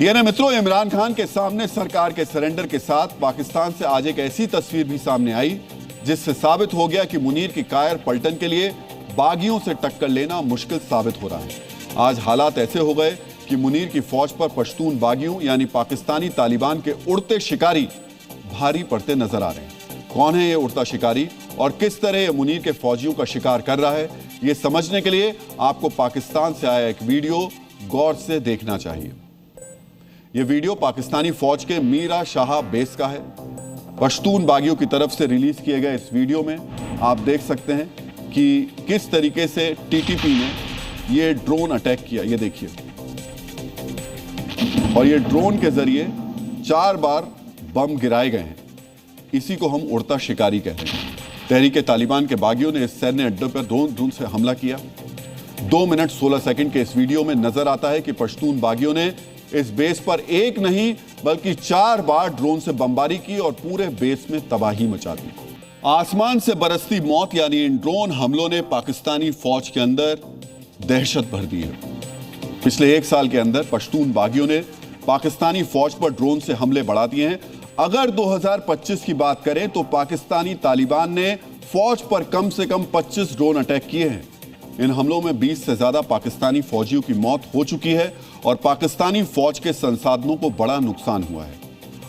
DNA मित्रों, इमरान खान के सामने सरकार के सरेंडर के साथ पाकिस्तान से आज एक ऐसी तस्वीर भी सामने आई जिससे साबित हो गया कि मुनीर की कायर पलटन के लिए बागियों से टक्कर लेना मुश्किल साबित हो रहा है। आज हालात ऐसे हो गए कि मुनीर की फौज पर पश्तून बागियों यानी पाकिस्तानी तालिबान के उड़ते शिकारी भारी पड़ते नजर आ रहे हैं। कौन है ये उड़ता शिकारी और किस तरह ये मुनीर के फौजियों का शिकार कर रहा है, ये समझने के लिए आपको पाकिस्तान से आया एक वीडियो गौर से देखना चाहिए। यह वीडियो पाकिस्तानी फौज के मीरा शाह बेस का है। पश्तून बागियों की तरफ से रिलीज किए गए इस वीडियो में आप देख सकते हैं कि किस तरीके से टीटीपी ने यह ड्रोन अटैक किया। ये देखिए, और ये ड्रोन के जरिए 4 बार बम गिराए गए हैं। इसी को हम उड़ता शिकारी कहते हैं। तहरीके तालिबान के बागियों ने इस सैन्य अड्डे पर ड्रोन से हमला किया। 2 मिनट 16 सेकंड के इस वीडियो में नजर आता है कि पश्तून बागियों ने इस बेस पर एक नहीं बल्कि 4 बार ड्रोन से बमबारी की और पूरे बेस में तबाही मचा दी। आसमान से बरसती मौत यानी इन ड्रोन हमलों ने पाकिस्तानी फौज के अंदर दहशत भर दी है। पिछले 1 साल के अंदर पश्तून बागियों ने पाकिस्तानी फौज पर ड्रोन से हमले बढ़ा दिए हैं। अगर 2025 की बात करें तो पाकिस्तानी तालिबान ने फौज पर कम से कम 25 ड्रोन अटैक किए हैं। इन हमलों में 20 से ज्यादा पाकिस्तानी फौजियों की मौत हो चुकी है और पाकिस्तानी फौज के संसाधनों को बड़ा नुकसान हुआ है।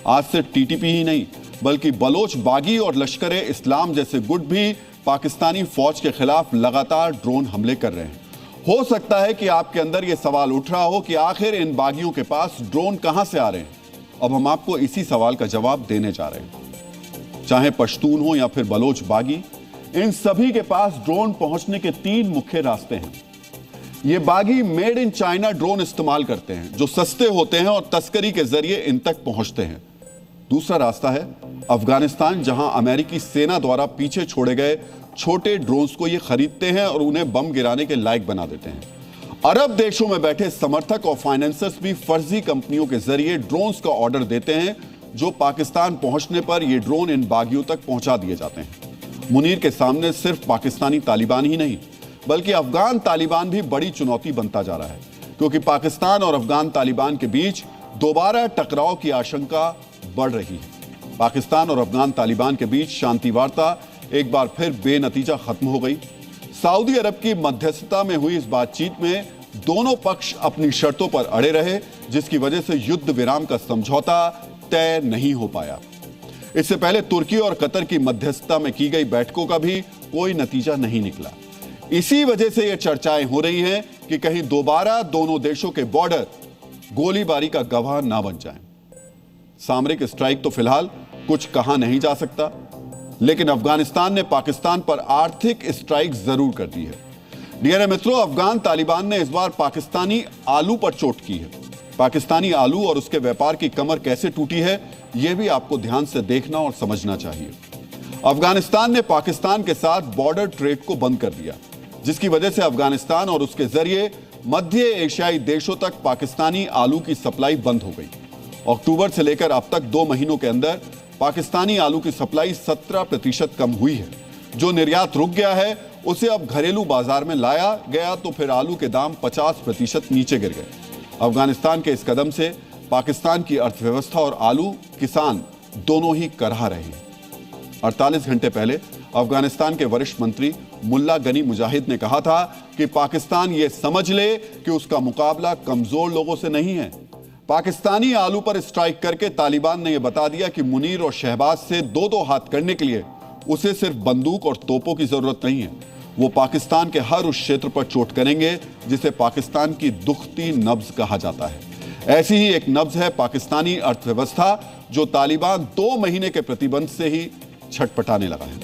आज से टीटीपी ही नहीं बल्कि बलोच बागी और लश्कर-ए इस्लाम जैसे गुट भी पाकिस्तानी फौज के खिलाफ लगातार ड्रोन हमले कर रहे हैं। हो सकता है कि आपके अंदर यह सवाल उठ रहा हो कि आखिर इन बागियों के पास ड्रोन कहां से आ रहे हैं। अब हम आपको इसी सवाल का जवाब देने जा रहे हैं। चाहे पश्तून हो या फिर बलोच बागी, इन सभी के पास ड्रोन पहुंचने के 3 मुख्य रास्ते हैं। ये बागी मेड इन चाइना ड्रोन इस्तेमाल करते हैं जो सस्ते होते हैं और तस्करी के जरिए इन तक पहुंचते हैं। दूसरा रास्ता है अफगानिस्तान, जहां अमेरिकी सेना द्वारा पीछे छोड़े गए छोटे ड्रोन्स को ये खरीदते हैं और उन्हें बम गिराने के लायक बना देते हैं। अरब देशों में बैठे समर्थक और फाइनेंसर्स भी फर्जी कंपनियों के जरिए ड्रोन्स का ऑर्डर देते हैं जो पाकिस्तान पहुंचने पर ये ड्रोन इन बागियों तक पहुंचा दिए जाते हैं। मुनीर के सामने सिर्फ पाकिस्तानी तालिबान ही नहीं बल्कि अफगान तालिबान भी बड़ी चुनौती बनता जा रहा है, क्योंकि पाकिस्तान और अफगान तालिबान के बीच दोबारा टकराव की आशंका बढ़ रही है। पाकिस्तान और अफगान तालिबान के बीच शांति वार्ता एक बार फिर बेनतीजा खत्म हो गई। सऊदी अरब की मध्यस्थता में हुई इस बातचीत में दोनों पक्ष अपनी शर्तों पर अड़े रहे, जिसकी वजह से युद्ध विराम का समझौता तय नहीं हो पाया। इससे पहले तुर्की और कतर की मध्यस्थता में की गई बैठकों का भी कोई नतीजा नहीं निकला। इसी वजह से यह चर्चाएं हो रही हैं कि कहीं दोबारा दोनों देशों के बॉर्डर गोलीबारी का गवाह ना बन जाएं। सामरिक स्ट्राइक तो फिलहाल कुछ कहा नहीं जा सकता, लेकिन अफगानिस्तान ने पाकिस्तान पर आर्थिक स्ट्राइक जरूर कर दी है। डीएनए मित्रों, अफगान तालिबान ने इस बार पाकिस्तानी आलू पर चोट की है। पाकिस्तानी आलू और उसके व्यापार की कमर कैसे टूटी है, यह भी आपको ध्यान से देखना और समझना चाहिए। अफगानिस्तान ने पाकिस्तान के साथ बॉर्डर ट्रेड को बंद कर दिया, जिसकी वजह से अफगानिस्तान और उसके जरिए मध्य एशियाई देशों तक पाकिस्तानी आलू की सप्लाई बंद हो गई। अक्टूबर से लेकर अब तक 2 महीनों के अंदर पाकिस्तानी आलू की सप्लाई 17% कम हुई है। जो निर्यात रुक गया है उसे अब घरेलू बाजार में लाया गया तो फिर आलू के दाम 50% नीचे गिर गए। अफगानिस्तान के इस कदम से पाकिस्तान की अर्थव्यवस्था और आलू किसान दोनों ही करहा रहे हैं। 48 घंटे पहले अफगानिस्तान के वरिष्ठ मंत्री मुल्ला गनी मुजाहिद ने कहा था कि पाकिस्तान यह समझ ले कि उसका मुकाबला कमजोर लोगों से नहीं है। पाकिस्तानी आलू पर स्ट्राइक करके तालिबान ने यह बता दिया कि मुनीर और शहबाज से 2-2 हाथ करने के लिए उसे सिर्फ बंदूक और तोपों की जरूरत नहीं है। वो पाकिस्तान के हर उस क्षेत्र पर चोट करेंगे जिसे पाकिस्तान की दुखती नब्ज कहा जाता है। ऐसी ही एक नब्ज है पाकिस्तानी अर्थव्यवस्था, जो तालिबान 2 महीने के प्रतिबंध से ही छटपटाने लगा है।